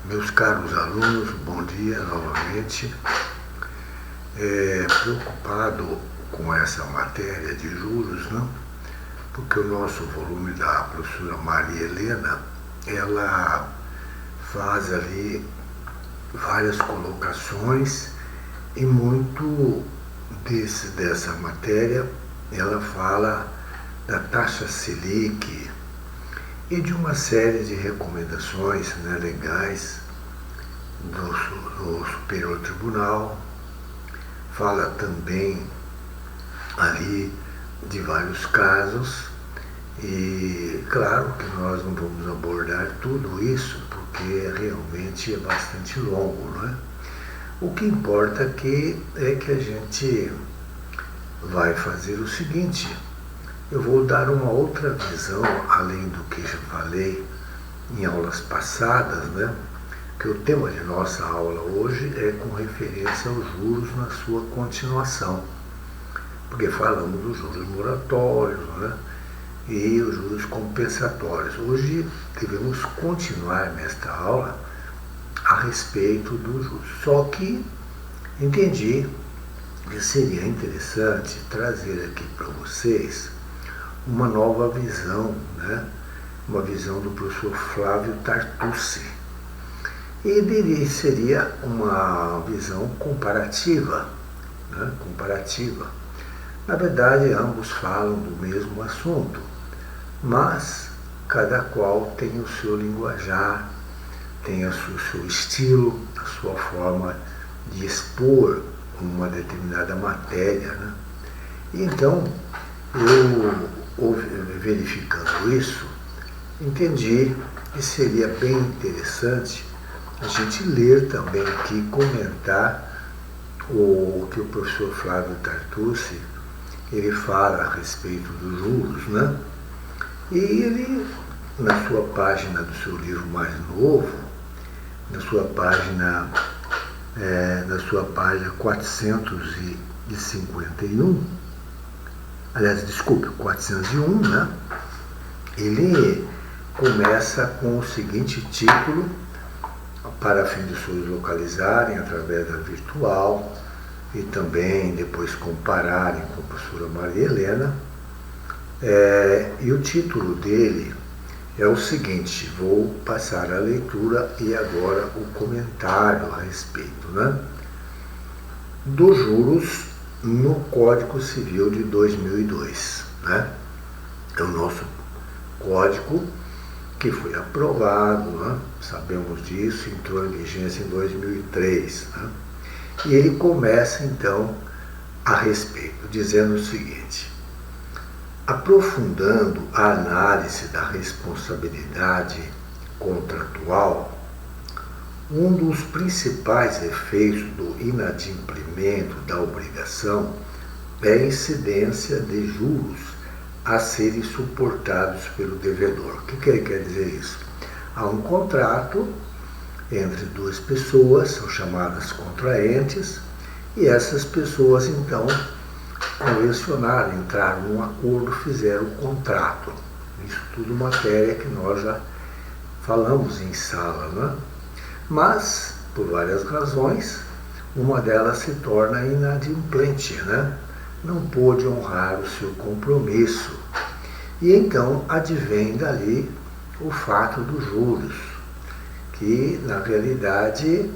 Meus caros alunos, bom dia novamente. Preocupado com essa matéria de juros, não? Porque o nosso volume da professora Maria Helena, ela faz ali várias colocações e muito dessa matéria ela fala da taxa Selic e de uma série de recomendações, né, legais do Superior Tribunal. Fala também ali de vários casos e claro que nós não vamos abordar tudo isso porque realmente é bastante longo, não é? O que importa aqui é que a gente vai fazer o seguinte: eu vou dar uma outra visão, além do que já falei em aulas passadas, né? Que o tema de nossa aula hoje é com referência aos juros na sua continuação, porque falamos dos juros moratórios, né? E os juros compensatórios. Hoje devemos continuar nesta aula a respeito dos juros. Só que entendi que seria interessante trazer aqui para vocês uma nova visão, né? Uma visão do professor Flávio Tartucci. E seria uma visão comparativa, né? Comparativa. Na verdade, ambos falam do mesmo assunto, mas cada qual tem o seu linguajar, tem o seu estilo, a sua forma de expor uma determinada matéria, né? E então, eu, verificando isso, entendi que seria bem interessante a gente ler também aqui, comentar o que o professor Flávio Tartucci ele fala a respeito dos juros, né? E ele, na sua página do seu livro mais novo, na sua página 451, aliás, desculpe, 401, né? Ele começa com o seguinte título: para fim de se localizarem através da virtual e também depois compararem com a professora Maria Helena. E o título dele é o seguinte, vou passar a leitura e agora o comentário a respeito, né? Dos juros no Código Civil de 2002, né? É o nosso código que foi aprovado, né? Sabemos disso, entrou em vigência em 2003, né? E ele começa então a respeito, dizendo o seguinte: aprofundando a análise da responsabilidade contratual, um dos principais efeitos do inadimplemento da obrigação é a incidência de juros a serem suportados pelo devedor. O que ele quer dizer isso? Há um contrato entre duas pessoas, são chamadas contraentes, e essas pessoas então convencionaram, entraram num acordo, fizeram o contrato. Isso tudo matéria que nós já falamos em sala, né? Mas, por várias razões, uma delas se torna inadimplente, né? Não pôde honrar o seu compromisso. E então advém dali o fato dos juros, que na realidade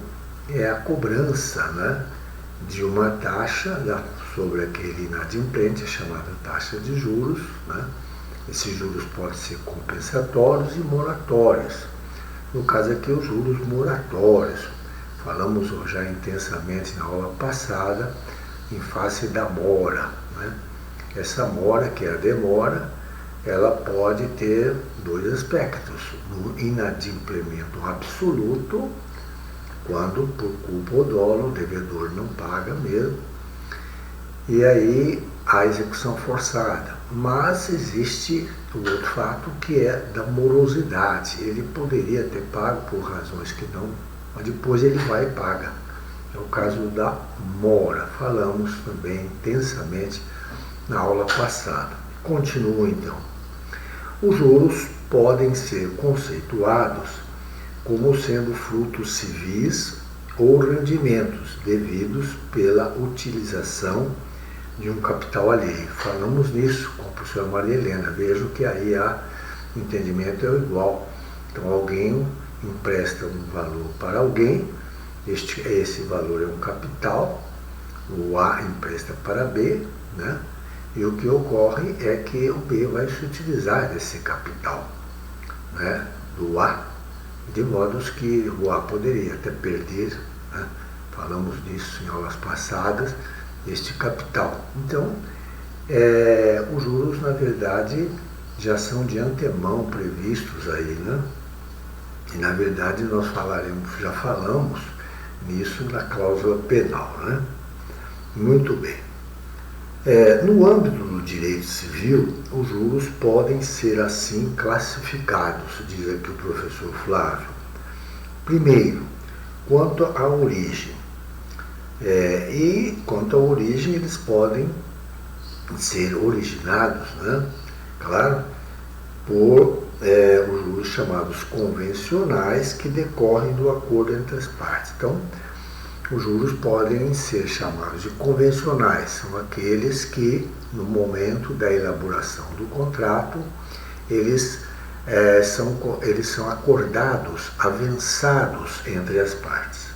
é a cobrança, né, de uma taxa sobre aquele inadimplente, chamada taxa de juros, né? Esses juros podem ser compensatórios e moratórios. No caso aqui, os juros moratórios. Falamos já intensamente na aula passada em face da mora, né? Essa mora, que é a demora, ela pode ter dois aspectos: no inadimplemento absoluto, quando por culpa ou dolo o devedor não paga mesmo, e aí a execução forçada. Mas existe o outro fato, que é da morosidade. Ele poderia ter pago por razões que não, mas depois ele vai e paga. É o caso da mora. Falamos também intensamente na aula passada. Continua então. Os juros podem ser conceituados como sendo frutos civis ou rendimentos devidos pela utilização de um capital alheio. Falamos nisso com a professora Maria Helena. Vejo que aí o entendimento é igual. Então, alguém empresta um valor para alguém, esse valor é um capital, o A empresta para B, né? E o que ocorre é que o B vai se utilizar desse capital, né, do A, de modo que o A poderia até perder, né? Falamos disso em aulas passadas, este capital. Então, os juros, na verdade, já são de antemão previstos aí, né? E, na verdade, nós já falamos nisso na cláusula penal, né? Muito bem. No âmbito do direito civil, os juros podem ser assim classificados, diz aqui o professor Flávio. Primeiro, quanto à origem. E quanto à origem, eles podem ser originados, né? Claro, por os juros chamados convencionais, que decorrem do acordo entre as partes. Então, os juros podem ser chamados de convencionais, são aqueles que, no momento da elaboração do contrato, eles são acordados, avançados entre as partes.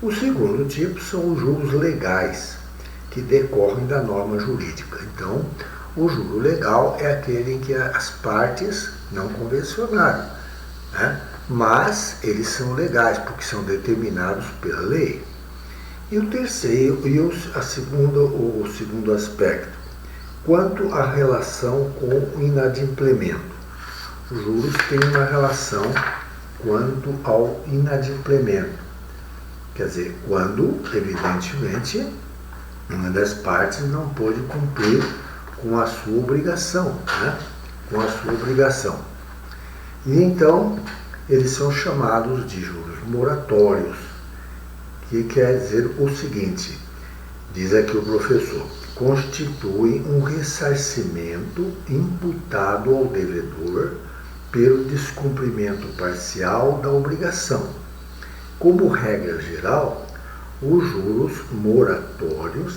O segundo tipo são os juros legais, que decorrem da norma jurídica. Então, o juro legal é aquele em que as partes não convencionaram, né? Mas eles são legais, porque são determinados pela lei. E o terceiro, o segundo aspecto, quanto à relação com o inadimplemento. Os juros têm uma relação quanto ao inadimplemento. Quer dizer, quando, evidentemente, uma das partes não pôde cumprir com a sua obrigação, né? Com a sua obrigação. E então, eles são chamados de juros moratórios, que quer dizer o seguinte, diz aqui o professor, constitui um ressarcimento imputado ao devedor pelo descumprimento parcial da obrigação. Como regra geral, os juros moratórios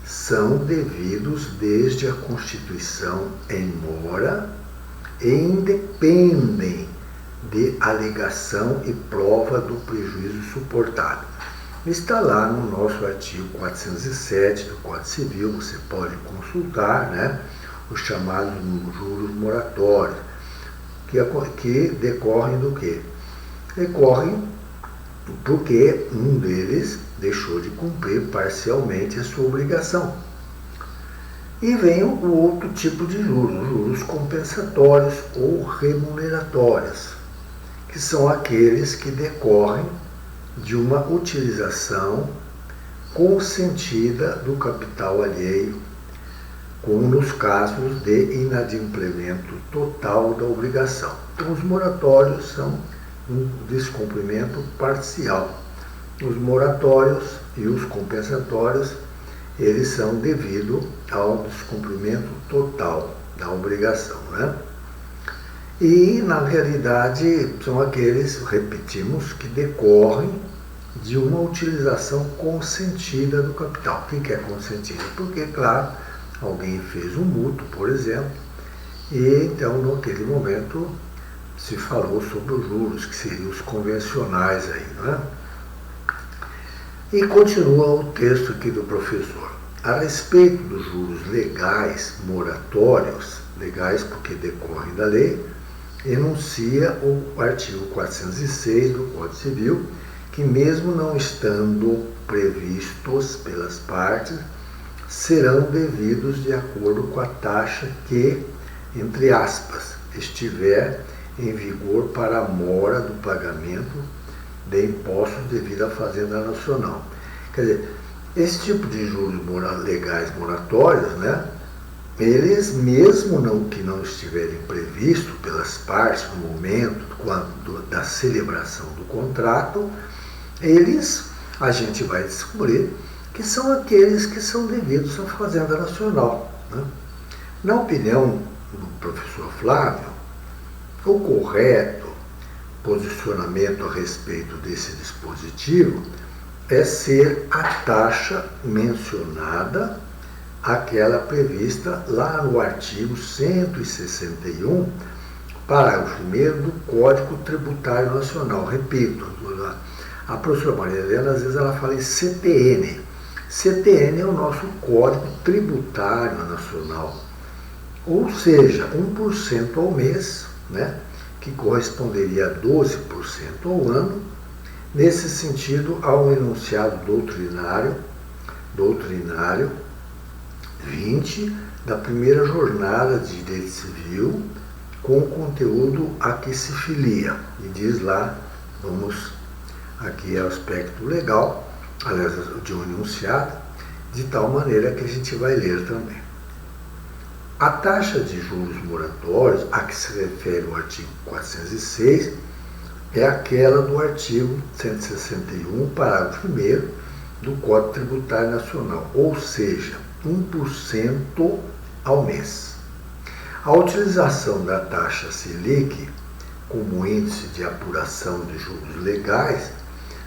são devidos desde a constituição em mora e independem de alegação e prova do prejuízo suportado. Está lá no nosso artigo 407 do Código Civil, você pode consultar, né, os chamados juros moratórios, que decorrem do quê? Decorrem porque um deles deixou de cumprir parcialmente a sua obrigação. E vem o outro tipo de juros, os juros compensatórios ou remuneratórios, que são aqueles que decorrem de uma utilização consentida do capital alheio, como nos casos de inadimplemento total da obrigação. Então, os moratórios são um descumprimento parcial. Os moratórios e os compensatórios, eles são devido ao descumprimento total da obrigação, né? E, na realidade, são aqueles, repetimos, que decorrem de uma utilização consentida do capital. O que é consentida? Porque, claro, alguém fez um mútuo, por exemplo, e então, naquele momento, se falou sobre os juros, que seriam os convencionais aí, não é? E continua o texto aqui do professor. A respeito dos juros legais moratórios, legais porque decorrem da lei, enuncia o artigo 406 do Código Civil, que mesmo não estando previstos pelas partes, serão devidos de acordo com a taxa que, entre aspas, estiver em vigor para a mora do pagamento de impostos devido à Fazenda Nacional. Quer dizer, esse tipo de juros legais moratórios, né, eles, mesmo que não estiverem previstos pelas partes no momento da celebração do contrato, a gente vai descobrir que são aqueles que são devidos à Fazenda Nacional, né? Na opinião do professor Flávio, o correto posicionamento a respeito desse dispositivo é ser a taxa mencionada, aquela prevista lá no artigo 161, parágrafo 1º do Código Tributário Nacional. Repito, a professora Maria Helena, às vezes ela fala em CTN. CTN é o nosso Código Tributário Nacional, ou seja, 1% ao mês, né, que corresponderia a 12% ao ano. Nesse sentido, há um enunciado doutrinário 20 da primeira jornada de direito civil, com o conteúdo a que se filia. E diz lá, aqui é o aspecto legal, aliás, de um enunciado, de tal maneira que a gente vai ler também. A taxa de juros moratórios a que se refere o artigo 406 é aquela do artigo 161, parágrafo 1º do Código Tributário Nacional, ou seja, 1% ao mês. A utilização da taxa Selic como índice de apuração de juros legais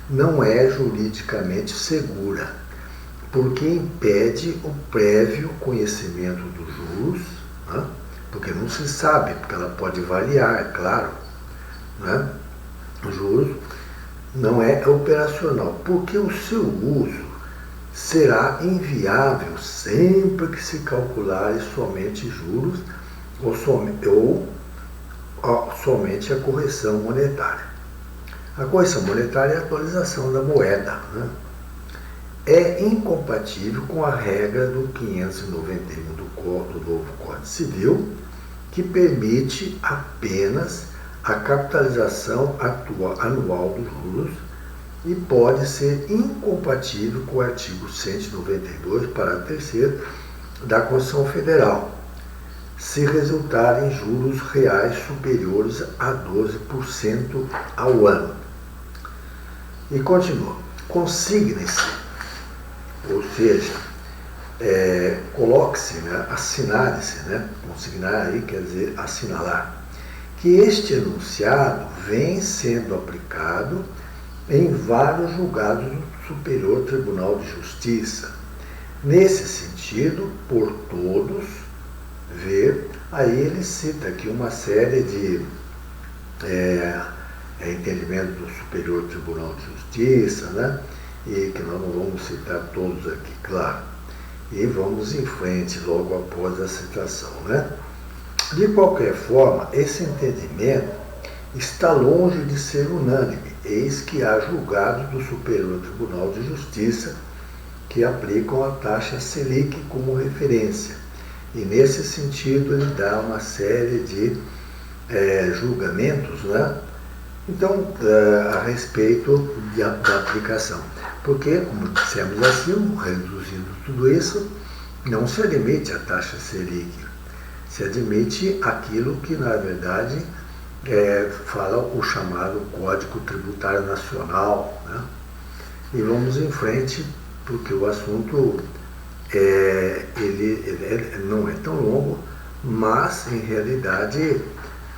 não é juridicamente segura, porque impede o prévio conhecimento dos juros, né? Porque não se sabe, porque ela pode variar, é claro, né? O juros não é operacional, porque o seu uso será inviável sempre que se calcularem somente juros ou somente a correção monetária. A correção monetária é a atualização da moeda, né? É incompatível com a regra do 591 do novo Código Civil, que permite apenas a capitalização anual dos juros e pode ser incompatível com o artigo 192, parágrafo 3º da Constituição Federal, se resultar em juros reais superiores a 12% ao ano. E continua. Consigne-se, ou seja, coloque-se, né, assinale-se, né, consignar aí quer dizer assinalar, que este enunciado vem sendo aplicado em vários julgados do Superior Tribunal de Justiça. Nesse sentido, por todos ver, aí ele cita aqui uma série de entendimentos do Superior Tribunal de Justiça, né? E que nós não vamos citar todos aqui, claro. E vamos em frente logo após a citação, né? De qualquer forma, esse entendimento está longe de ser unânime, eis que há julgados do Superior Tribunal de Justiça que aplicam a taxa Selic como referência. E nesse sentido ele dá uma série de julgamentos, né? Então, a respeito da aplicação. Porque, como dissemos assim, reduzindo tudo isso, não se admite a taxa Selic. Se admite aquilo que, na verdade, fala o chamado Código Tributário Nacional, né? E vamos em frente, porque o assunto ele não é tão longo, mas, em realidade,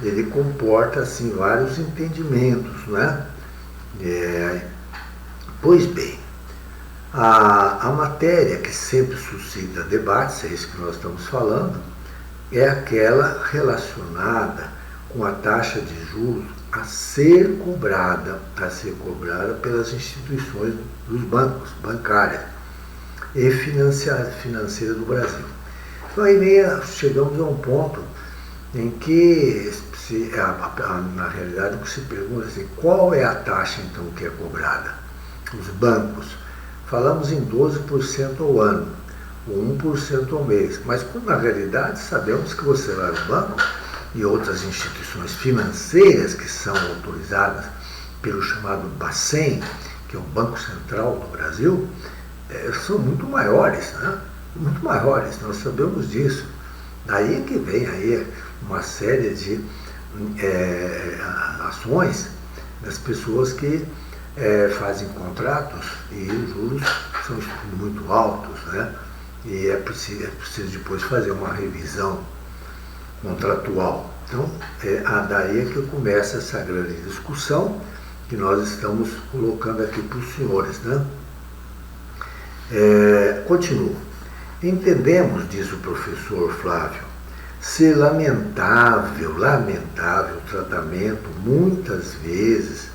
ele comporta assim, vários entendimentos, né? Pois bem, a matéria que sempre suscita debates, é isso que nós estamos falando, é aquela relacionada com a taxa de juros a ser cobrada pelas instituições dos bancos, bancárias e financeiras do Brasil. Então aí chegamos a um ponto em que, na realidade, o que se pergunta é assim, qual é a taxa então que é cobrada? Os bancos. Falamos em 12% ao ano, ou 1% ao mês, mas na realidade sabemos que você vai ao banco e outras instituições financeiras que são autorizadas pelo chamado Bacen, que é o Banco Central do Brasil, são muito maiores, né? Muito maiores, nós sabemos disso. Daí é que vem aí uma série de ações das pessoas que fazem contratos e os juros são muito altos, né? E é preciso depois fazer uma revisão contratual. Então, daí é que começa essa grande discussão que nós estamos colocando aqui para os senhores, né? Continuo. Entendemos, diz o professor Flávio, ser lamentável o tratamento, muitas vezes,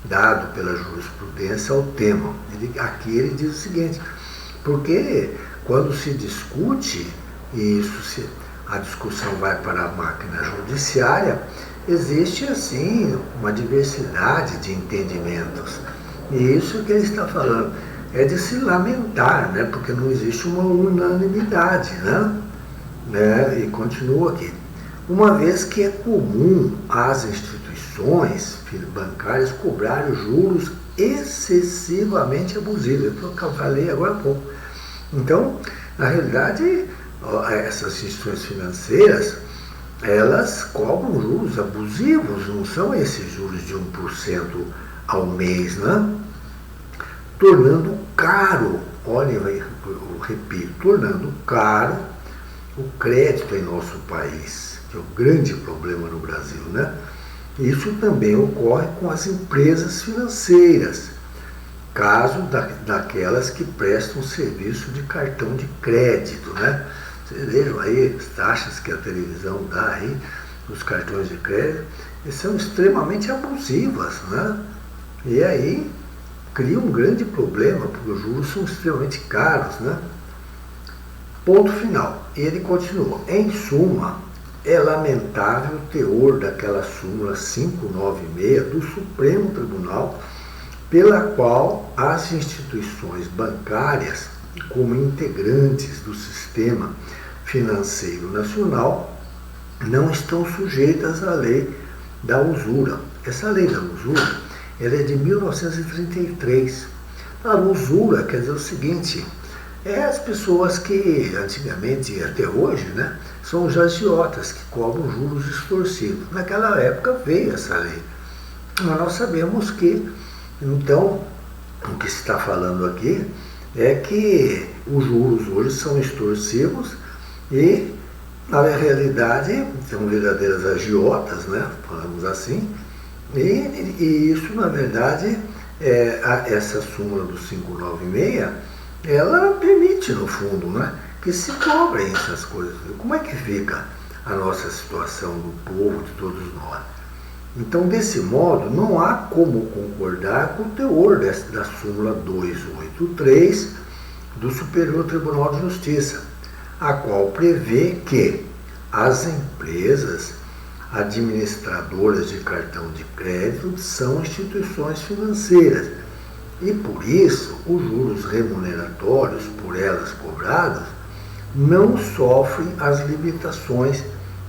dado pela jurisprudência ao tema. Aqui ele diz o seguinte, porque quando se discute, e a discussão vai para a máquina judiciária, existe, assim, uma diversidade de entendimentos. E isso que ele está falando é de se lamentar, né? Porque não existe uma unanimidade, né? E continua aqui. Uma vez que é comum às instituições bancárias cobrarem juros excessivamente abusivos, que eu falei agora há pouco. Então, na realidade, essas instituições financeiras, elas cobram juros abusivos, não são esses juros de 1% ao mês, né? Tornando caro, olha, eu repito, tornando caro o crédito em nosso país, que é o grande problema no Brasil, né? Isso também ocorre com as empresas financeiras, caso daquelas que prestam serviço de cartão de crédito, né? Vocês vejam aí as taxas que a televisão dá aí, os cartões de crédito, eles são extremamente abusivas, né? E aí cria um grande problema, porque os juros são extremamente caros, né? Ponto final. Ele continua. Em suma, é lamentável o teor daquela súmula 596 do Supremo Tribunal, pela qual as instituições bancárias, como integrantes do sistema financeiro nacional, não estão sujeitas à lei da usura. Essa lei da usura, ela é de 1933. A usura quer dizer o seguinte, as pessoas que antigamente e até hoje, né, são os agiotas que cobram juros extorsivos. Naquela época veio essa lei. Mas nós sabemos que, então, o que se está falando aqui é que os juros hoje são extorsivos e, na realidade, são verdadeiras agiotas, né, falamos assim, e isso, na verdade, essa súmula do 596, ela permite, no fundo, né, que se cobrem essas coisas. Como é que fica a nossa situação do povo, de todos nós? Então, desse modo, não há como concordar com o teor da súmula 283 do Superior Tribunal de Justiça, a qual prevê que as empresas administradoras de cartão de crédito são instituições financeiras e, por isso, os juros remuneratórios por elas cobrados não sofrem as limitações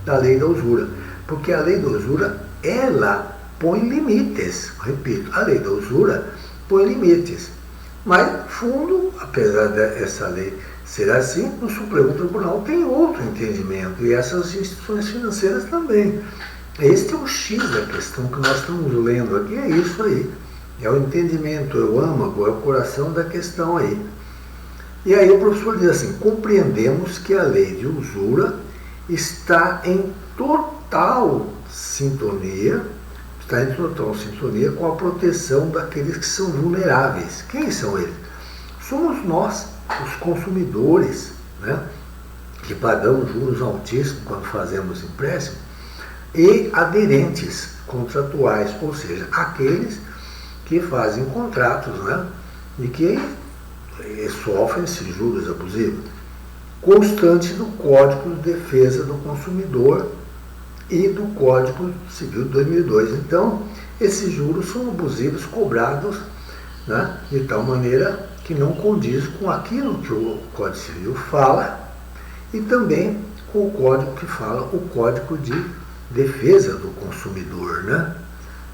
da lei da usura, porque a lei da usura, ela põe limites. Repito, a lei da usura põe limites. Mas, no fundo, apesar dessa lei ser assim, o Supremo Tribunal tem outro entendimento, e essas instituições financeiras também. Este é o X da questão que nós estamos lendo aqui, é isso aí. É o entendimento, é o âmago, é o coração da questão aí. E aí o professor diz assim, compreendemos que a lei de usura está em total sintonia com a proteção daqueles que são vulneráveis. Quem são eles? Somos nós, os consumidores, né, que pagamos juros altíssimos quando fazemos empréstimo, e aderentes contratuais, ou seja, aqueles que fazem contratos, né, e que sofrem esses juros abusivos, constante do Código de Defesa do Consumidor e do Código Civil de 2002. Então, esses juros são abusivos, cobrados, né, de tal maneira que não condiz com aquilo que o Código Civil fala e também com o Código que fala, o Código de Defesa do Consumidor, né?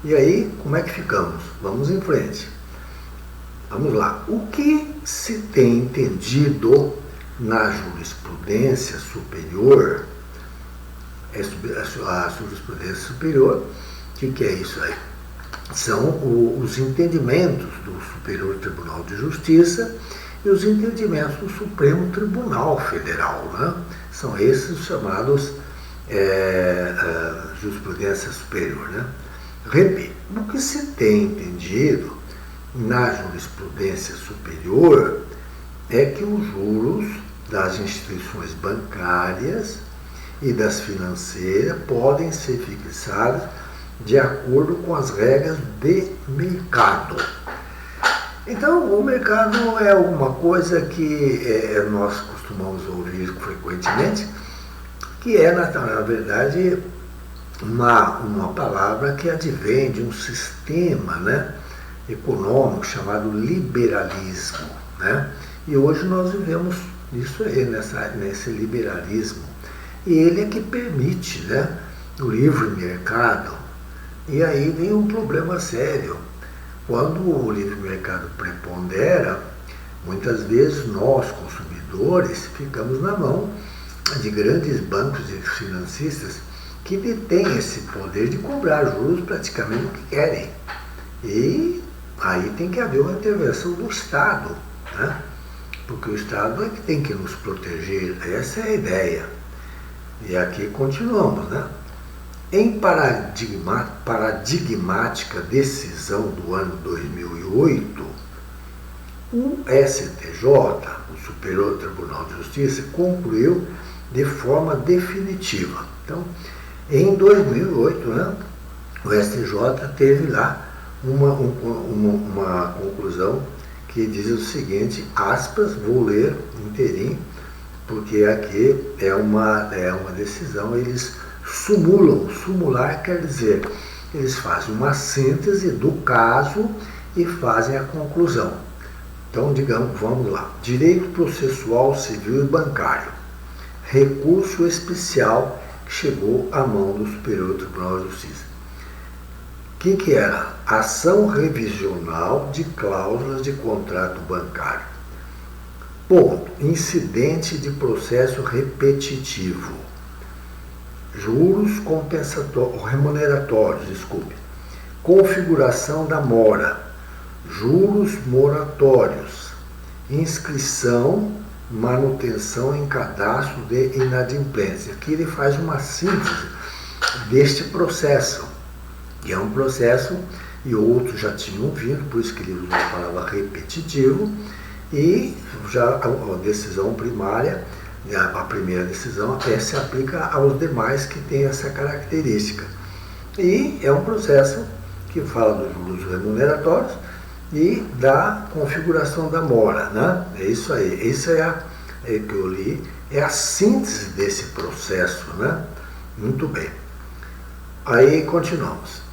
E aí, como é que ficamos? Vamos em frente. Vamos lá. O que se tem entendido na jurisprudência superior, a jurisprudência superior, o que é isso aí? São os entendimentos do Superior Tribunal de Justiça e os entendimentos do Supremo Tribunal Federal, né? São esses chamados jurisprudência superior, né? Repito, o que se tem entendido na jurisprudência superior é que os juros das instituições bancárias e das financeiras podem ser fixados de acordo com as regras de mercado. Então, o mercado é uma coisa que nós costumamos ouvir frequentemente, que é, na verdade, uma palavra que advém de um sistema, né, econômico chamado liberalismo, né? E hoje nós vivemos isso aí, nesse liberalismo. E ele é que permite, né, o livre mercado. E aí vem um problema sério. Quando o livre mercado prepondera, muitas vezes nós, consumidores, ficamos na mão de grandes bancos e financistas que detêm esse poder de cobrar juros praticamente o que querem. E aí tem que haver uma intervenção do Estado, né? Porque o Estado é que tem que nos proteger, essa é a ideia. E aqui continuamos, né? Em paradigmática decisão do ano 2008, o STJ, o Superior Tribunal de Justiça, concluiu de forma definitiva. Então, em 2008, né, o STJ teve lá uma conclusão que diz o seguinte, aspas, vou ler inteirinho, porque aqui é uma decisão, eles sumular quer dizer, eles fazem uma síntese do caso e fazem a conclusão. Então, digamos, vamos lá. Direito processual civil e bancário. Recurso especial que chegou à mão do Superior Tribunal de Justiça. O que era? Ação revisional de cláusulas de contrato bancário. Ponto. Incidente de processo repetitivo. Juros remuneratórios, configuração da mora, juros moratórios, inscrição, manutenção em cadastro de inadimplência. Aqui ele faz uma síntese deste processo, que é um processo, e outros já tinham vindo, por isso que ele usou a palavra repetitivo, e já a decisão primária, a primeira decisão até se aplica aos demais que têm essa característica. E é um processo que fala dos juros remuneratórios e da configuração da mora, né? É isso aí. Isso é que eu li, é a síntese desse processo, né? Muito bem. Aí continuamos.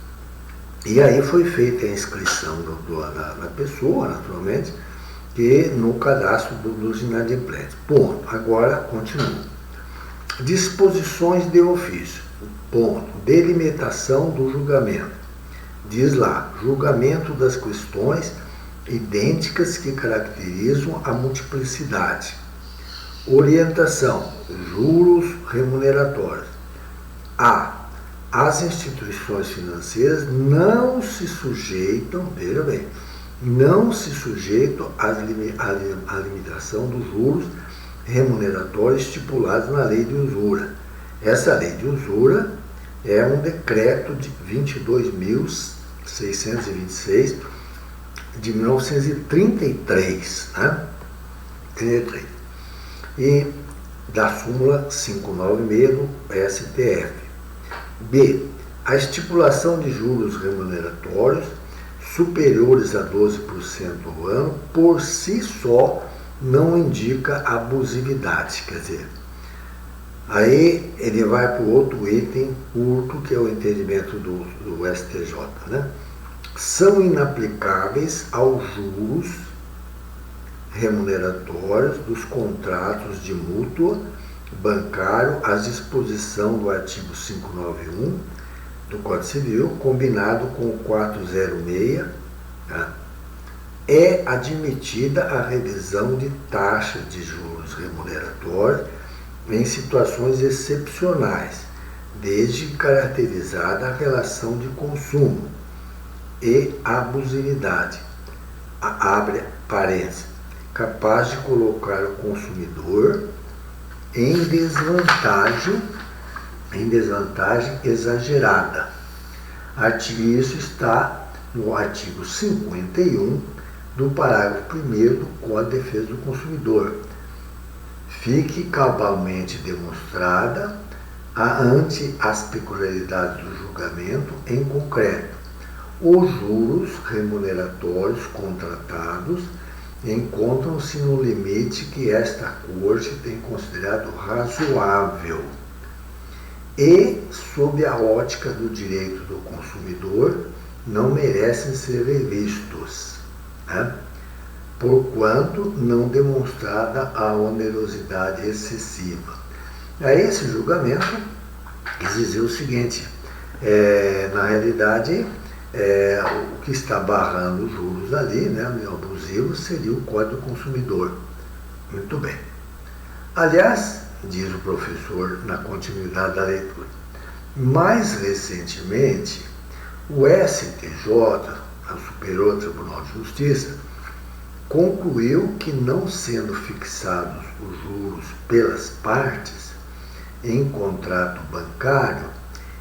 E aí foi feita a inscrição da pessoa, naturalmente, que no cadastro dos inadimplentes. Ponto. Agora, continua. Disposições de ofício. Ponto. Delimitação do julgamento. Diz lá, julgamento das questões idênticas que caracterizam a multiplicidade. Orientação. Juros remuneratórios. As instituições financeiras não se sujeitam, veja bem, não se sujeitam à limitação dos juros remuneratórios estipulados na lei de usura. Essa lei de usura é um decreto de 22.626 de 1933, né? 33. E da súmula 596 do STF. B. A estipulação de juros remuneratórios superiores a 12% ao ano, por si só, não indica abusividade. Quer dizer, aí ele vai para o outro item curto, que é o entendimento do STJ, né? São inaplicáveis aos juros remuneratórios dos contratos de mútua bancário às disposição do artigo 591 do Código Civil, combinado com o 406, tá? É admitida a revisão de taxa de juros remuneratórios em situações excepcionais, desde caracterizada a relação de consumo e abusividade, abre parênteses, capaz de colocar o consumidor em desvantagem em desvantagem exagerada. Isso está no artigo 51 do parágrafo 1º do Código de Defesa do Consumidor. Fique cabalmente demonstrada ante as peculiaridades do julgamento em concreto, os juros remuneratórios contratados encontram-se no limite que esta Corte tem considerado razoável e, sob a ótica do direito do consumidor, não merecem ser revistos, porquanto não demonstrada a onerosidade excessiva. Aí esse julgamento exigiu o seguinte, na realidade, o que está barrando os juros ali, abusivos, seria o Código do Consumidor. Muito bem. Aliás, diz o professor na continuidade da leitura, mais recentemente, o STJ, o Superior Tribunal de Justiça, concluiu que, não sendo fixados os juros pelas partes em contrato bancário,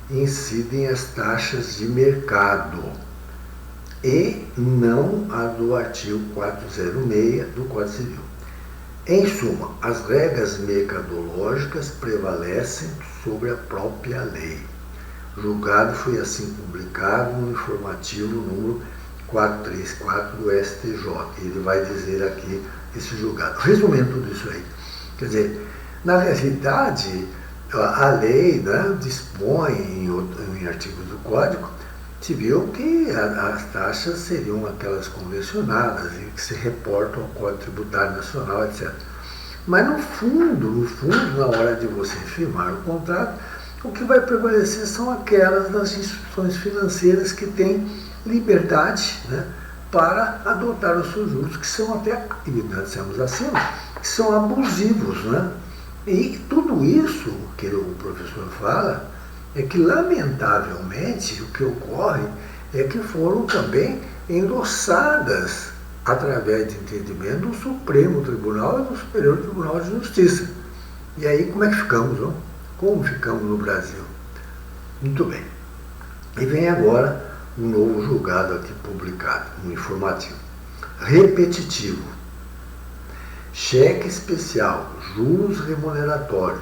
incidem as taxas de mercado e não a do artigo 406 do Código Civil. Em suma, as regras mercadológicas prevalecem sobre a própria lei. O julgado foi assim publicado no informativo número 434 do STJ. Ele vai dizer aqui esse julgado. Resumindo tudo isso aí, quer dizer, na realidade, a lei dispõe em artigos do Código Civil que as taxas seriam aquelas convencionadas e que se reportam ao Código Tributário Nacional, etc. Mas no fundo, na hora de você firmar o contrato, o que vai prevalecer são aquelas das instituições financeiras que têm liberdade para adotar os seus juros, que são até, evidenciamos acima, que são abusivos, E tudo isso que o professor fala é que, lamentavelmente, o que ocorre é que foram também endossadas através de entendimento do Supremo Tribunal e do Superior Tribunal de Justiça. E aí como é que ficamos, não? Como ficamos no Brasil? Muito bem. E vem agora um novo julgado aqui publicado, um informativo. Repetitivo. Cheque especial, juros remuneratórios,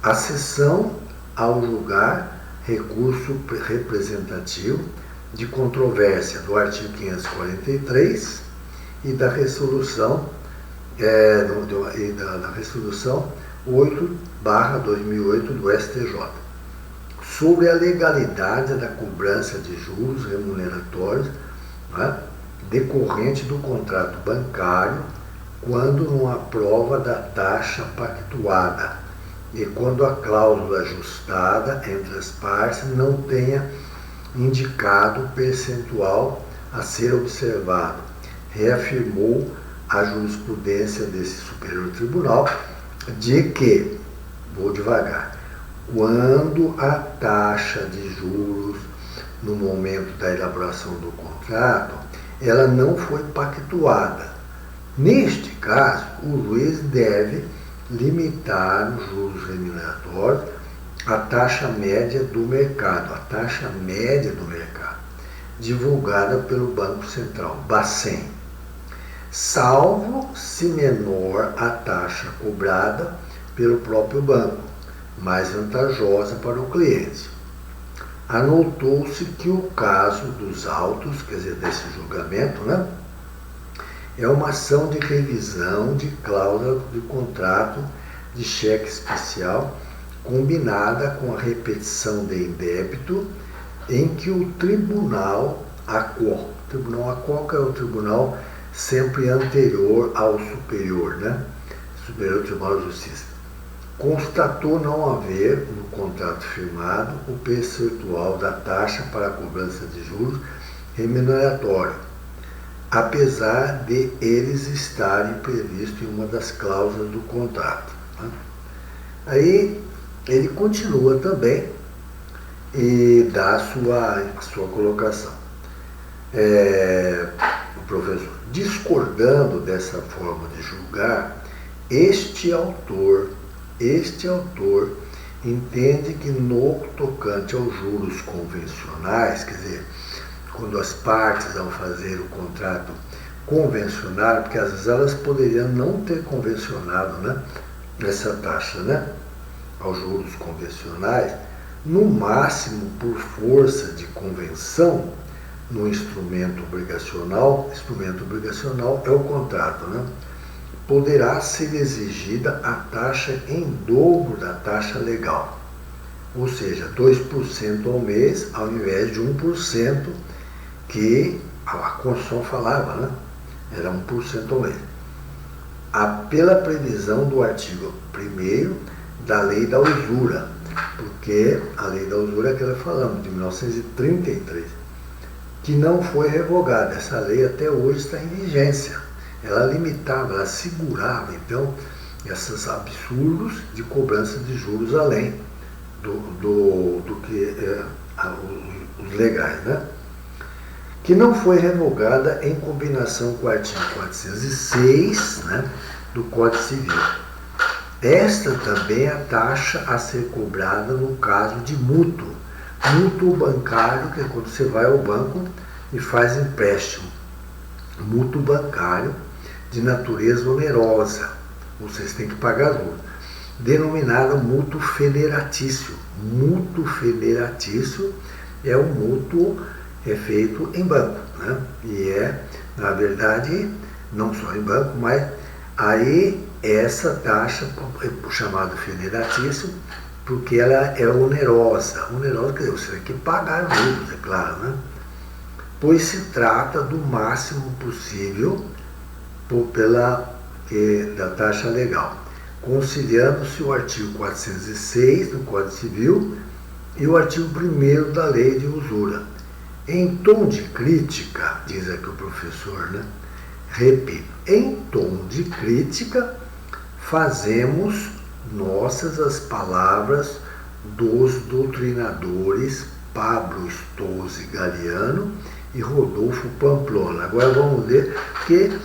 acessão ao julgar recurso representativo de controvérsia do artigo 543 e da resolução, da resolução 8/2008 do STJ, sobre a legalidade da cobrança de juros remuneratórios decorrente do contrato bancário quando não há prova da taxa pactuada e quando a cláusula ajustada entre as partes não tenha indicado o percentual a ser observado. Reafirmou a jurisprudência desse Superior Tribunal de que, vou devagar, quando a taxa de juros no momento da elaboração do contrato, ela não foi pactuada. Neste caso, o juiz deve limitar os juros remuneratórios à taxa média do mercado, divulgada pelo Banco Central, Bacen, salvo se menor a taxa cobrada pelo próprio banco, mais vantajosa para o cliente. Anotou-se que o caso dos autos, quer dizer, desse julgamento, é uma ação de revisão de cláusula de contrato de cheque especial combinada com a repetição de indébito em que o Tribunal ACOL que é o tribunal sempre anterior ao Superior, Superior Tribunal de Justiça, constatou não haver no contrato firmado o percentual da taxa para a cobrança de juros remuneratório, apesar de eles estarem previstos em uma das cláusulas do contrato. Aí ele continua também e dá a sua colocação. O professor, discordando dessa forma de julgar, este autor entende que no tocante aos juros convencionais, quer dizer, quando as partes ao fazer o contrato convencionaram, porque às vezes elas poderiam não ter convencionado, né, essa taxa, né, aos juros convencionais, no máximo por força de convenção no instrumento obrigacional é o contrato, né, poderá ser exigida a taxa em dobro da taxa legal, ou seja, 2% ao mês ao invés de 1% que a Constituição falava, né? Era 1% ao mês. Pela previsão do artigo 1º da Lei da Usura, porque a Lei da Usura que nós falamos, de 1933, que não foi revogada. Essa lei até hoje está em vigência. Ela limitava, ela segurava, então, esses absurdos de cobrança de juros além do que os legais, né? Que não foi revogada em combinação com o artigo 406, né, do Código Civil. Esta também é a taxa a ser cobrada no caso de mútuo. Mútuo bancário, que é quando você vai ao banco e faz empréstimo. Mútuo bancário de natureza onerosa, vocês têm que pagar juros, denominado mútuo federatício. Mútuo federatício é o mútuo feito em banco, né? E na verdade, não só em banco, mas aí essa taxa é chamada federatício porque ela é onerosa. Onerosa quer dizer, você tem que pagar juros, é claro, né? Pois se trata do máximo possível da taxa legal, considerando-se o artigo 406 do Código Civil e o artigo 1º da Lei de Usura. Em tom de crítica, diz aqui o professor, né? Repito, em tom de crítica, fazemos nossas as palavras dos doutrinadores Pablo Stozzi Galiano e Rodolfo Pamplona. Agora vamos ler, porque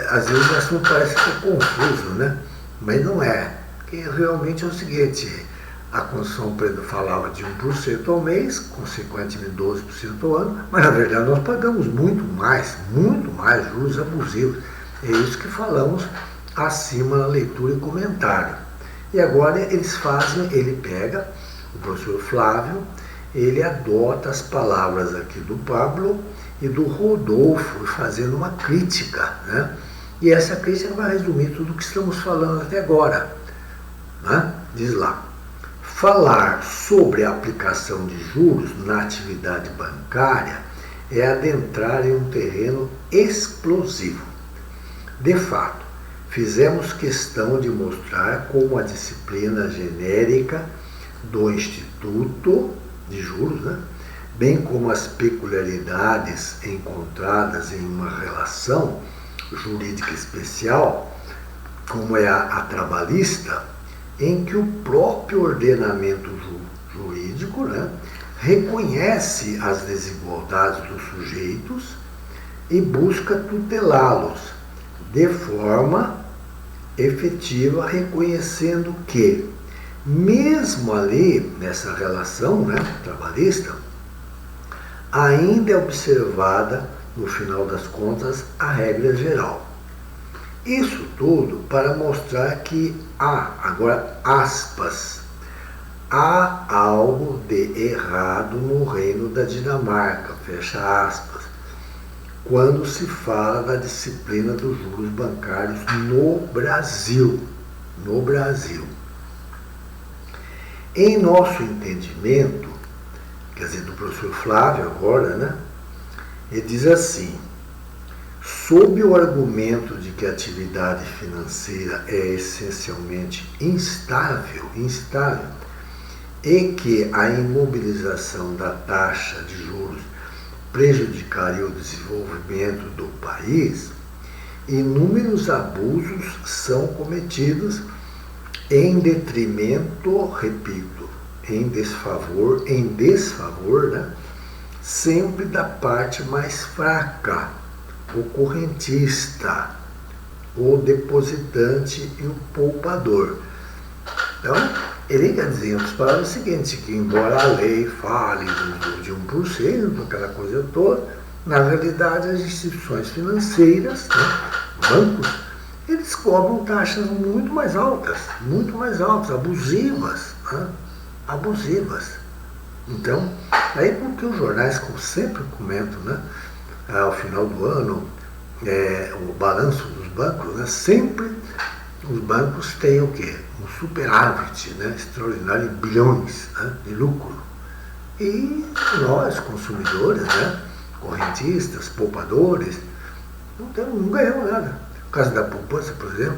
às vezes o assunto parece que é confuso, né? Mas não é. Porque realmente é o seguinte: a Constituição falava de 1% ao mês, consequentemente 12% ao ano, mas na verdade nós pagamos muito mais juros abusivos. É isso que falamos acima na leitura e comentário. E agora ele pega, o professor Flávio, ele adota as palavras aqui do Pablo e do Rodolfo, fazendo uma crítica, né? E essa crítica vai resumir tudo o que estamos falando até agora, né? Diz lá: falar sobre a aplicação de juros na atividade bancária é adentrar em um terreno explosivo. De fato, fizemos questão de mostrar como a disciplina genérica do Instituto de Juros, né, bem como as peculiaridades encontradas em uma relação jurídica especial, como é a trabalhista, em que o próprio ordenamento jurídico, né, reconhece as desigualdades dos sujeitos e busca tutelá-los de forma efetiva, reconhecendo que, mesmo ali nessa relação, né, trabalhista, ainda é observada, no final das contas, a regra geral. Isso tudo para mostrar que agora aspas, há algo de errado no reino da Dinamarca, fecha aspas, quando se fala da disciplina dos juros bancários no Brasil. No Brasil. Em nosso entendimento, quer dizer, do professor Flávio agora, né? Ele diz assim: sob o argumento de que a atividade financeira é essencialmente instável e que a imobilização da taxa de juros prejudicaria o desenvolvimento do país, inúmeros abusos são cometidos em detrimento, repito, em desfavor, né, sempre da parte mais fraca, o correntista, o depositante e o poupador. Então, Ele quer dizer, em outras palavras, o seguinte, que embora a lei fale de 1%, aquela coisa toda, na realidade as instituições financeiras, né, bancos, eles cobram taxas muito mais altas, abusivas, né, abusivas. Então, aí porque os jornais, como sempre comentam, né, ao final do ano, o balanço dos bancos, né, sempre os bancos têm o quê? Um superávit, né, extraordinário, em bilhões, né, de lucro. E nós, consumidores, né, correntistas, poupadores, não ganhamos nada. No caso da poupança, por exemplo,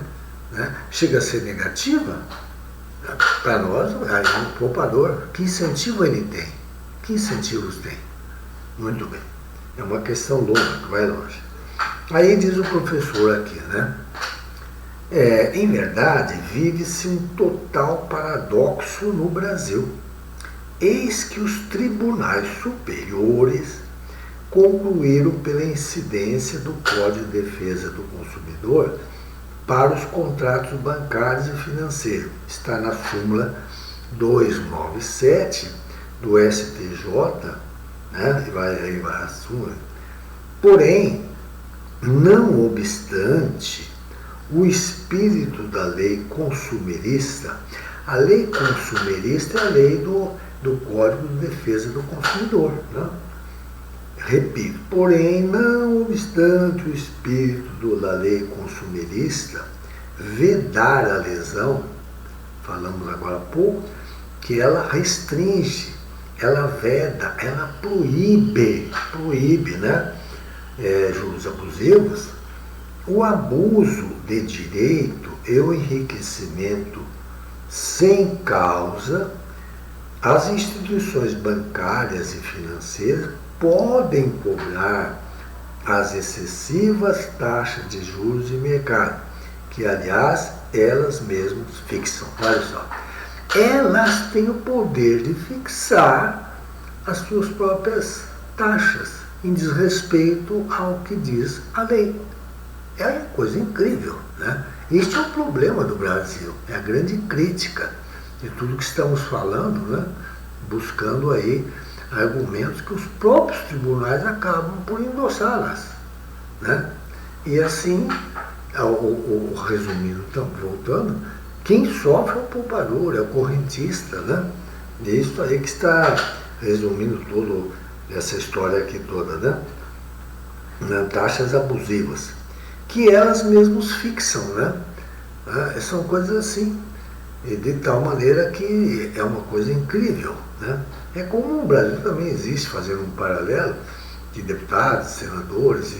né, chega a ser negativa, né, para nós, aí o poupador, que incentivo ele tem? Que incentivos tem? Muito bem. É uma questão longa, que vai longe. Aí diz o professor aqui, né? Em verdade, vive-se um total paradoxo no Brasil. Eis que os tribunais superiores concluíram pela incidência do Código de Defesa do Consumidor para os contratos bancários e financeiros. Está na súmula 297 do STJ, né? E vai a súmula. Porém, não obstante, o espírito da lei consumerista, a lei consumerista é a lei do Código de Defesa do Consumidor, né? Repito, porém, não obstante o espírito da lei consumerista vedar a lesão, falamos agora há pouco, que ela restringe, ela veda, ela proíbe, né? Juros abusivos, o abuso de direito e o enriquecimento sem causa, as instituições bancárias e financeiras podem cobrar as excessivas taxas de juros de mercado, que, aliás, elas mesmas fixam. Olha só, elas têm o poder de fixar as suas próprias taxas, em desrespeito ao que diz a lei. É uma coisa incrível, né? Este é o problema do Brasil, é a grande crítica de tudo que estamos falando, né? Buscando aí argumentos que os próprios tribunais acabam por endossá-las, né? E assim, resumindo, então, voltando, quem sofre é o poupador, é o correntista, né? E é isso aí que está resumindo toda essa história aqui toda, né? Taxas abusivas, que elas mesmas fixam, né? São coisas assim, de tal maneira que é uma coisa incrível, né? É como o Brasil também existe, fazendo um paralelo, de deputados, senadores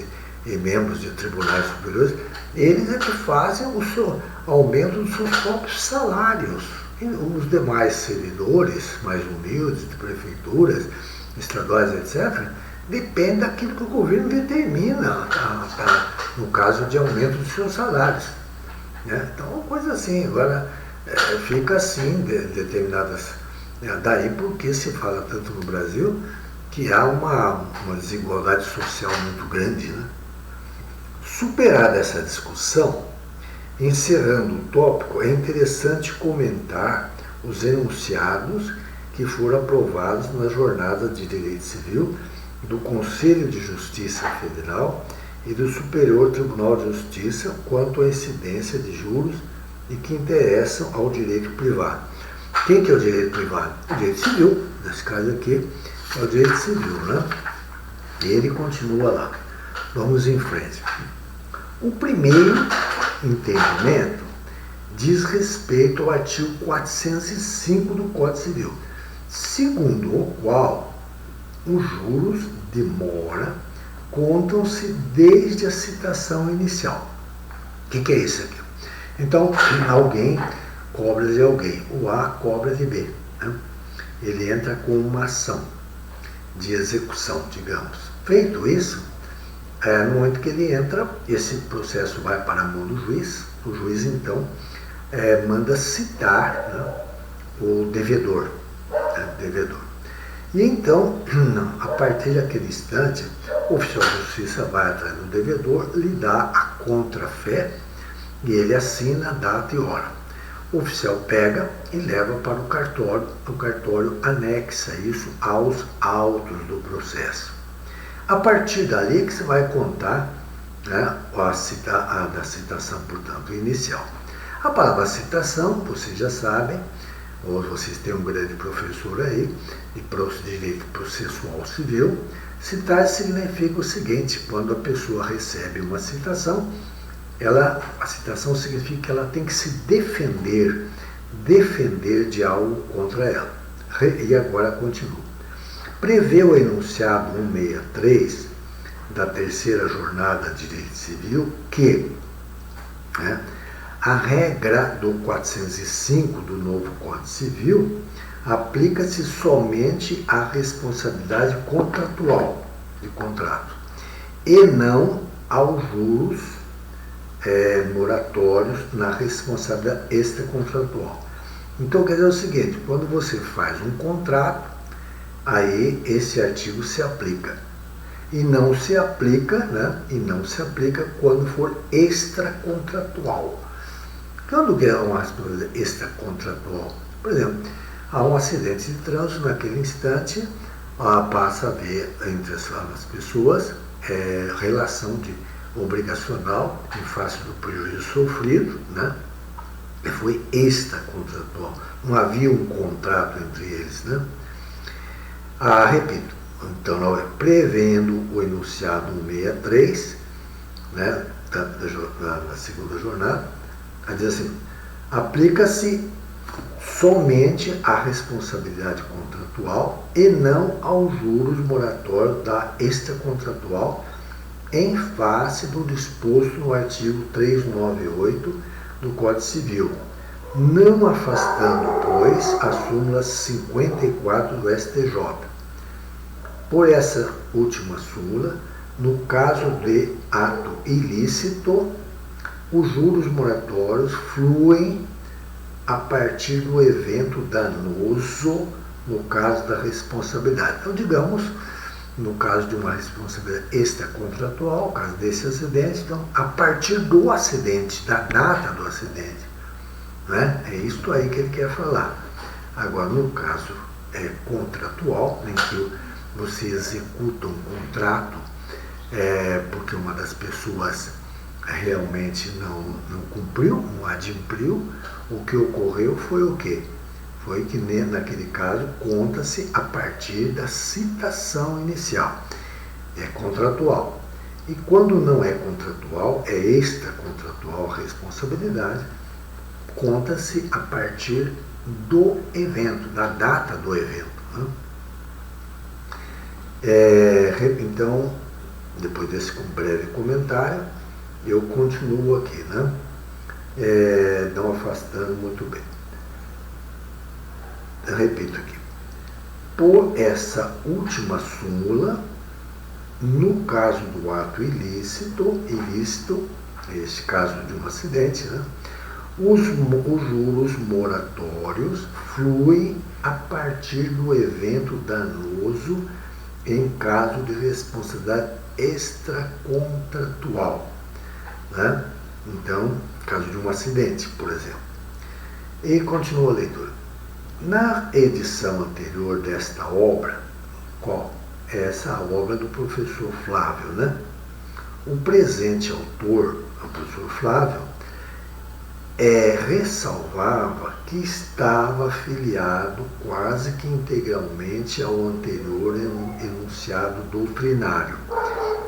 e membros de tribunais superiores, eles é que fazem o seu aumento dos seus próprios salários. E os demais servidores, mais humildes, de prefeituras, estaduais, etc., depende daquilo que o governo determina, no caso de aumento dos seus salários, né? Então, uma coisa assim. Agora, fica assim, determinadas. Daí porque se fala tanto no Brasil que há uma desigualdade social muito grande, né? Superada essa discussão, encerrando o tópico, é interessante comentar os enunciados que foram aprovados na Jornada de Direito Civil do Conselho de Justiça Federal e do Superior Tribunal de Justiça quanto à incidência de juros e que interessam ao direito privado. Quem que é o direito privado? O direito civil, nesse caso aqui, é o direito civil, né? E ele continua lá. Vamos em frente. O primeiro entendimento diz respeito ao artigo 405 do Código Civil, segundo o qual os juros de mora contam-se desde a citação inicial. O que é isso aqui? Então, alguém cobra de alguém, o A cobra de B, né? Ele entra com uma ação de execução, digamos. Feito isso, no momento que ele entra, esse processo vai para a mão do juiz. O juiz, então, manda citar, né, o devedor, devedor. E então, a partir daquele instante, o oficial de justiça vai atrás do devedor, lhe dá a contrafé e ele assina a data e hora. O oficial pega e leva para o cartório anexa isso aos autos do processo. A partir dali que você vai contar, né, da citação, portanto, inicial. A palavra citação, vocês já sabem, ou vocês têm um grande professor aí, de direito processual civil. Citar significa o seguinte: quando a pessoa recebe uma citação, a citação significa que ela tem que se defender de algo contra ela. E agora continua. Prevê o enunciado 163 da terceira jornada de direito civil que, né, a regra do 405 do novo Código Civil aplica-se somente à responsabilidade contratual de contrato e não aos juros moratórios na responsabilidade extracontratual. Então quer dizer o seguinte: quando você faz um contrato, aí esse artigo se aplica. E não se aplica, né? E não se aplica quando for extracontratual. Quando é uma responsabilidade extracontratual? Por exemplo, há um acidente de trânsito, naquele instante passa a haver entre as pessoas relação de obrigacional em face do prejuízo sofrido, né? E foi extracontratual. Não havia um contrato entre eles, né? Repito, então, prevendo o enunciado 163, né, da segunda jornada, diz assim: aplica-se somente à responsabilidade contratual e não aos juros moratórios da extracontratual, em face do disposto no artigo 398 do Código Civil, não afastando, pois, a súmula 54 do STJ. Por essa última súmula, no caso de ato ilícito, os juros moratórios fluem a partir do evento danoso no caso da responsabilidade. Então, digamos, no caso de uma responsabilidade extracontratual, no caso desse acidente, então, a partir do acidente, da data do acidente, né? É isso aí que ele quer falar. Agora, no caso contratual, em que você executa um contrato porque uma das pessoas realmente não cumpriu, não adimpriu, o que ocorreu foi o quê? Foi que naquele caso conta-se a partir da citação inicial. É contratual. E quando não é contratual, é extracontratual a responsabilidade, conta-se a partir do evento, da data do evento, né? Então, depois desse breve comentário, eu continuo aqui, né? Não afastando muito bem. Eu repito aqui. Por essa última súmula, no caso do ato ilícito, esse caso de um acidente, né? Os juros moratórios fluem a partir do evento danoso em caso de responsabilidade extracontratual, né? Então, caso de um acidente, por exemplo. E continua a leitura. Na edição anterior desta obra, qual? Essa obra do professor Flávio, né? O presente autor, o professor Flávio, ressalvava que estava afiliado quase que integralmente ao anterior enunciado doutrinário.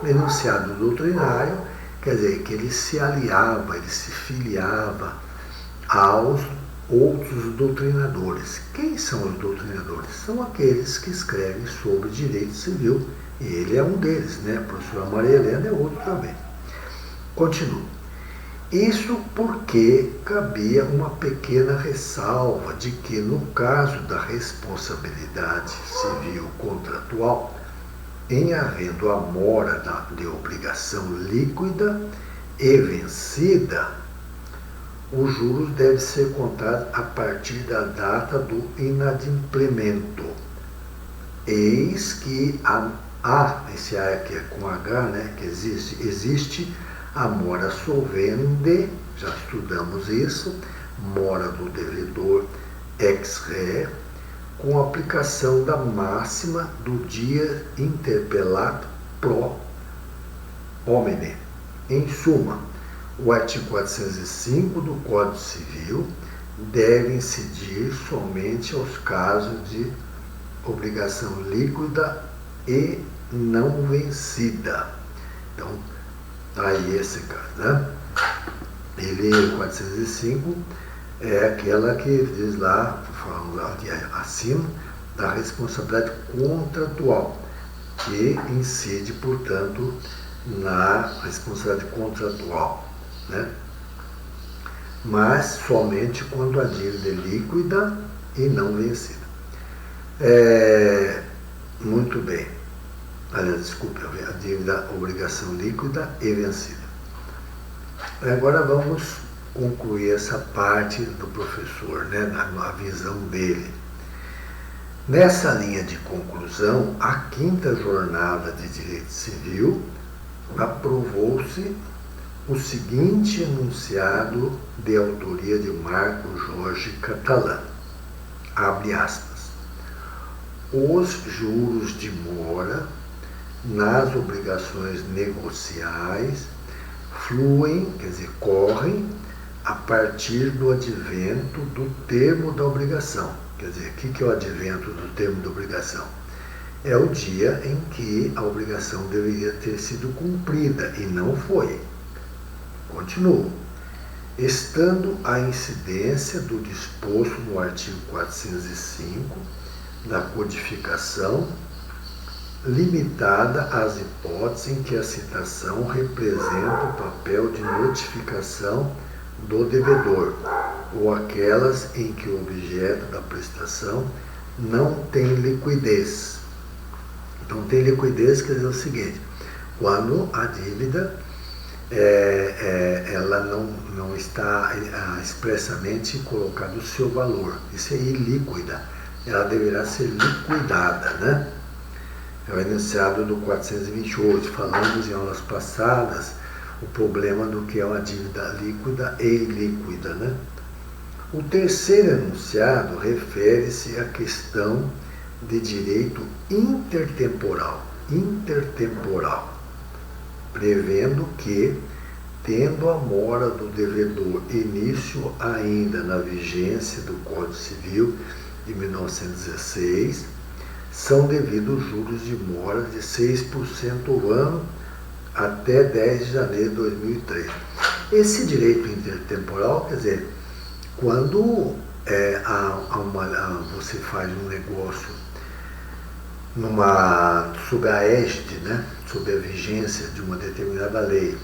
O enunciado doutrinário quer dizer que ele se aliava, ele se filiava aos outros doutrinadores. Quem são os doutrinadores? São aqueles que escrevem sobre direito civil, e ele é um deles, né? A professora Maria Helena é outro também. Continua. Isso porque cabia uma pequena ressalva de que, no caso da responsabilidade civil contratual, em havendo a mora de obrigação líquida e vencida, os juros devem ser contados a partir da data do inadimplemento. Eis que esse A aqui é com H, né, que existe a mora solvende, já estudamos isso, mora do devedor ex re, com aplicação da máxima do dia interpelat pro homine. Em suma, o artigo 405 do Código Civil deve incidir somente aos casos de obrigação líquida e não vencida. Então, aí esse caso, né? Ele, 405, é aquela que diz lá, falando lá acima, da responsabilidade contratual, que incide, portanto, na responsabilidade contratual, né? Mas somente quando a dívida é líquida e não vencida. Muito bem. Aliás, desculpe, a dívida, obrigação líquida e vencida. Agora vamos concluir essa parte do professor, né, na visão dele. Nessa linha de conclusão, a quinta jornada de direito civil aprovou-se o seguinte enunciado de autoria de Marco Jorge Catalã, abre aspas: os juros de mora nas obrigações negociais fluem, quer dizer, correm a partir do advento do termo da obrigação. Quer dizer, o que é o advento do termo da obrigação? É o dia em que a obrigação deveria ter sido cumprida e não foi. Continuo. Estando a incidência do disposto no artigo 405 da codificação limitada às hipóteses em que a citação representa o papel de notificação do devedor, ou aquelas em que o objeto da prestação não tem liquidez. Então, tem liquidez quer dizer o seguinte: quando a dívida ela não está expressamente colocado o seu valor, isso é ilíquida, ela deverá ser liquidada, né? É o enunciado do 428, falamos em aulas passadas o problema do que é uma dívida líquida e ilíquida, né? O terceiro enunciado refere-se à questão de direito intertemporal, prevendo que, tendo a mora do devedor início ainda na vigência do Código Civil de 1916, são devidos juros de mora de 6% ao ano até 10 de janeiro de 2003. Esse direito intertemporal, quer dizer, quando você faz um negócio sob a égide, né, sob a vigência de uma determinada lei,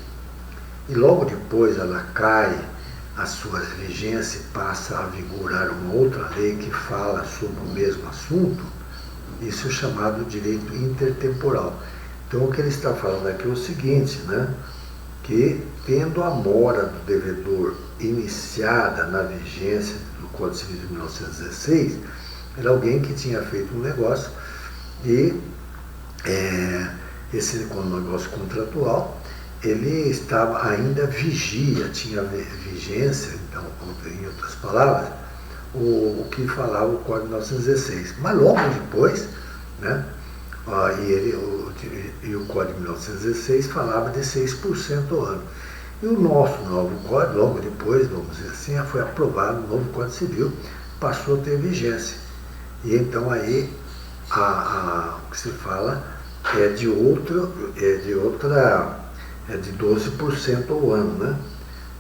e logo depois ela cai a sua vigência e passa a vigorar uma outra lei que fala sobre o mesmo assunto, isso é chamado direito intertemporal. Então o que ele está falando aqui é o seguinte, né, que tendo a mora do devedor iniciada na vigência do Código Civil de 1916, era alguém que tinha feito um negócio e esse negócio contratual, ele estava ainda tinha vigência, então, em outras palavras, o que falava o Código de 1916. Mas logo depois, né, e o Código de 1916 falava de 6% ao ano. E o nosso novo Código, logo depois, vamos dizer assim, foi aprovado o novo Código Civil, passou a ter vigência. E então aí o que se fala é de 12% ao ano, né?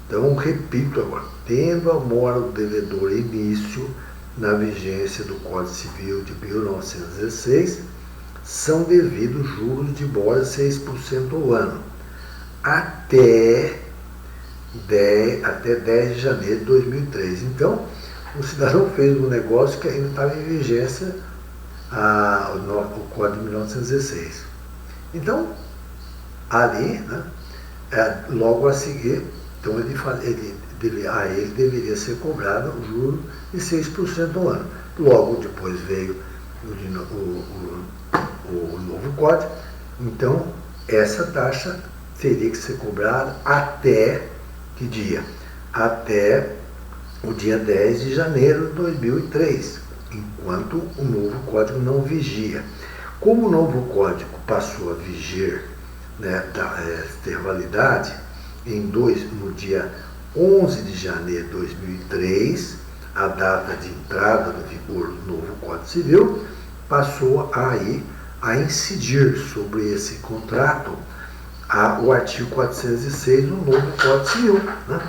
Então, repito agora, tendo a mora do devedor início na vigência do Código Civil de 1916, são devidos juros de mora 6% ao ano, até 10 de janeiro de 2003. Então, o cidadão fez um negócio que ainda estava em vigência o Código de 1916. Então, ali, né, logo a seguir, então ele deveria ser cobrado o juro de 6% ao ano. Logo depois veio o novo Código, então essa taxa teria que ser cobrada até que dia? Até o dia 10 de janeiro de 2003, enquanto o novo código não vigia. Como o novo código passou a vigir, né, ter validade no dia 11 de janeiro de 2003, a data de entrada no vigor do novo Código Civil, passou a incidir sobre esse contrato o artigo 406 do novo Código Civil, né?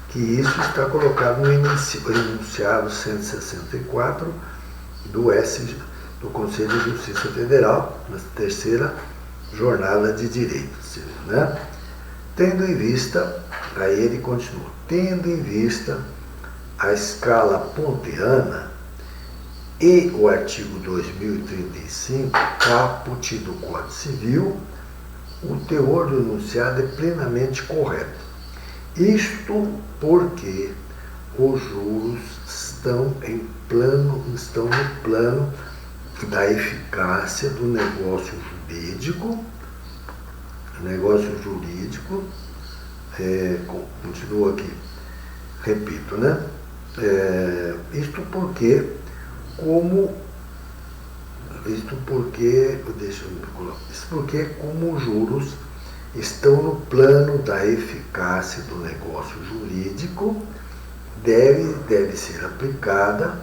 Que isso está colocado no enunciado 164 do Conselho de Justiça Federal, na terceira jornada de direito civil, né? Tendo em vista, aí ele continua, tendo em vista a escala pontiana e o artigo 2035, caput do Código Civil, o teor do enunciado é plenamente correto. Isto porque os juros estão no plano da eficácia do negócio jurídico, continua aqui, repito, né? Isto porque como os juros estão no plano da eficácia do negócio jurídico, deve ser aplicada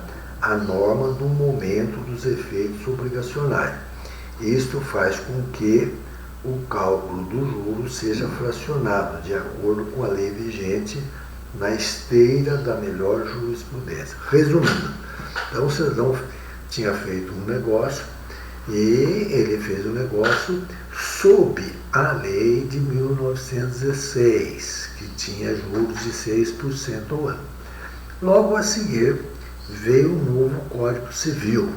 a norma do momento dos efeitos obrigacionais. Isto faz com que o cálculo do juro seja fracionado de acordo com a lei vigente na esteira da melhor jurisprudência. Resumindo, então o cidadão tinha feito um negócio e ele fez o negócio sob a lei de 1916, que tinha juros de 6% ao ano. Logo a seguir veio o novo Código Civil,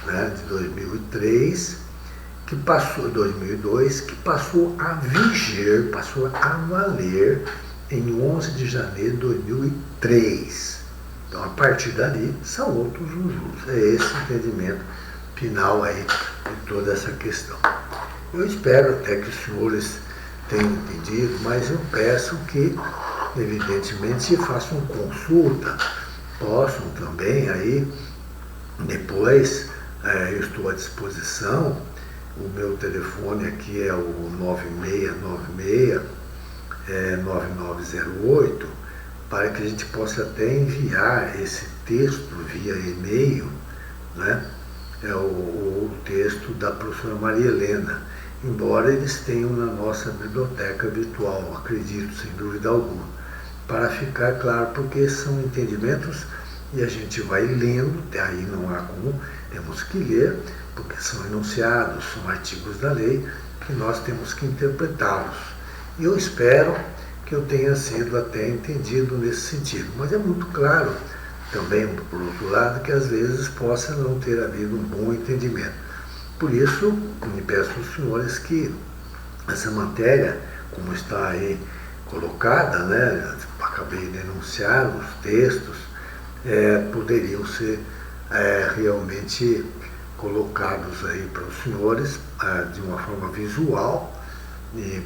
né, de 2002, que passou a vigir, passou a valer em 11 de janeiro de 2003. Então, a partir dali, são outros os juros. É esse o entendimento final aí de toda essa questão. Eu espero até que os senhores tenham entendido, mas eu peço que, evidentemente, façam consulta, possam também aí, depois, eu estou à disposição. O meu telefone aqui é o 9696-9908, para que a gente possa até enviar esse texto via e-mail, né? É o texto da professora Maria Helena, embora eles tenham na nossa biblioteca virtual, acredito, sem dúvida alguma, para ficar claro, porque são entendimentos e a gente vai lendo, aí não há como, temos que ler, porque são enunciados, são artigos da lei, que nós temos que interpretá-los. E eu espero que eu tenha sido até entendido nesse sentido. Mas é muito claro também, por outro lado, que às vezes possa não ter havido um bom entendimento. Por isso, me peço aos senhores que essa matéria, como está aí colocada, né, acabei de enunciar os textos, poderiam ser realmente colocados aí para os senhores de uma forma visual,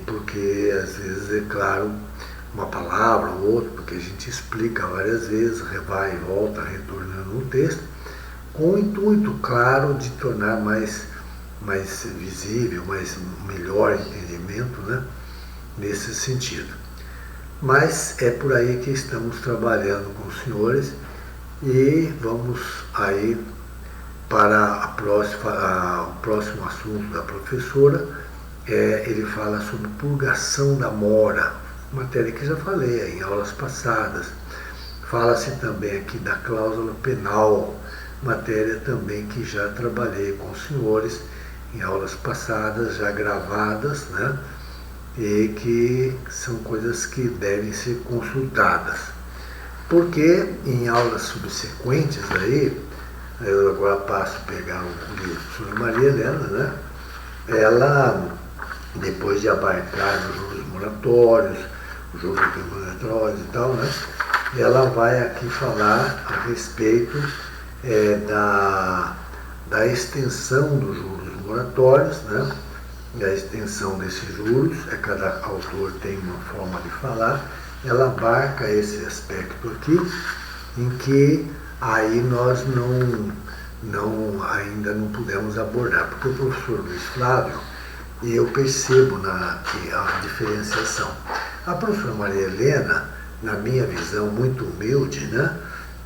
porque às vezes é claro uma palavra ou outra, porque a gente explica várias vezes, vai e volta, retornando o texto, com o intuito claro de tornar mais visível, melhor entendimento, né, nesse sentido. Mas é por aí que estamos trabalhando com os senhores e vamos aí para o próximo assunto da professora. Ele fala sobre purgação da mora, matéria que já falei em aulas passadas. Fala-se também aqui da cláusula penal, matéria também que já trabalhei com os senhores em aulas passadas, já gravadas, né? E que são coisas que devem ser consultadas. Porque em aulas subsequentes aí, eu agora passo a pegar o livro sobre Maria Helena, né? Ela, depois de abarcar os juros moratórios, os juros moratórios e tal, né? Ela vai aqui falar a respeito da extensão dos juros moratórios, né? E a extensão desses juros, cada autor tem uma forma de falar, ela abarca esse aspecto aqui, em que aí nós ainda não pudemos abordar, porque o professor Luiz Flávio, eu percebo que a diferenciação. A professora Maria Helena, na minha visão muito humilde, né,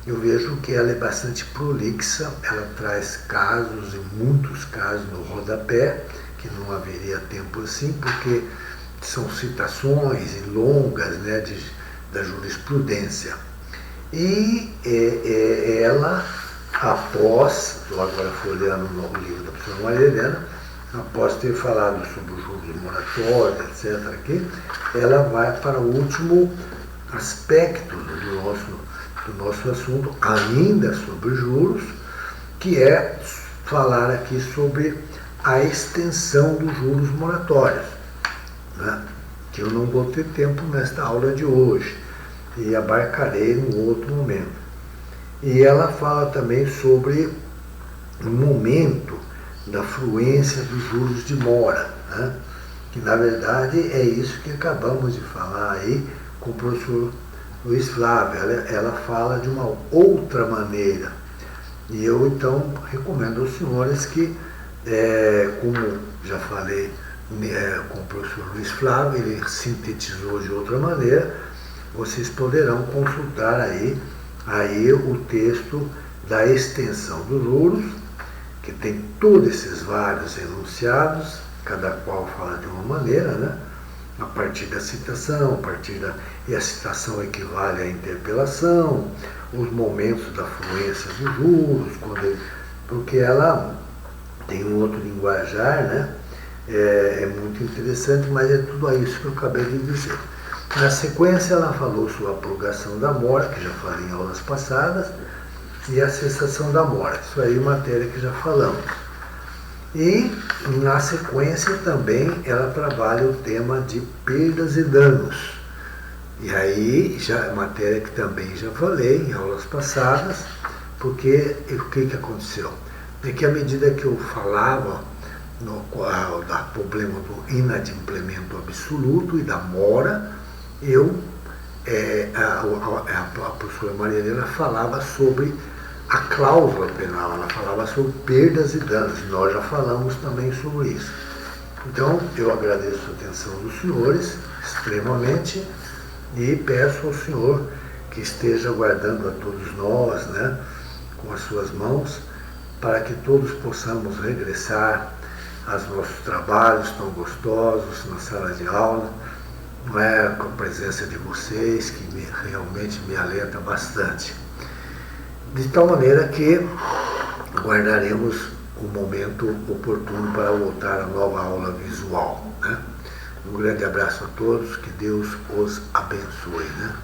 eu vejo que ela é bastante prolixa, ela traz casos, e muitos casos no rodapé, que não haveria tempo assim, porque são citações longas, né, da jurisprudência. E ela, após, estou agora folheando o livro da professora Maria Helena, após ter falado sobre os juros moratórios, etc., aqui, ela vai para o último aspecto do nosso assunto, ainda sobre juros, que é falar aqui sobre a extensão dos juros moratórios, né? Que eu não vou ter tempo nesta aula de hoje, e abarcarei em outro momento. E ela fala também sobre o momento da fluência dos juros de mora, né? Que na verdade é isso que acabamos de falar aí com o professor Luiz Flávio. Ela fala de uma outra maneira. E eu então recomendo aos senhores que, como já falei com o professor Luiz Flávio, ele sintetizou de outra maneira, vocês poderão consultar aí o texto da extensão dos juros, que tem todos esses vários enunciados, cada qual fala de uma maneira, né? A partir da citação, e a citação equivale à interpelação, os momentos da fluência dos juros, porque ela tem um outro linguajar, né? É muito interessante, mas é tudo isso que eu acabei de dizer. Na sequência, ela falou sobre a purgação da mora, que já falei em aulas passadas, e a cessação da mora. Isso aí é matéria que já falamos. E, na sequência, também ela trabalha o tema de perdas e danos. E aí, já é matéria que também já falei em aulas passadas, porque o que aconteceu? É que à medida que eu falava do problema do inadimplemento absoluto e da mora, a professora Maria Helena falava sobre a cláusula penal, ela falava sobre perdas e danos. Nós já falamos também sobre isso. Então, eu agradeço a atenção dos senhores, extremamente, e peço ao senhor que esteja guardando a todos nós, né, com as suas mãos, para que todos possamos regressar aos nossos trabalhos tão gostosos na sala de aula, não é, com a presença de vocês, que realmente me alenta bastante. De tal maneira que guardaremos o momento oportuno para voltar à nova aula visual, né? Um grande abraço a todos, que Deus os abençoe, né?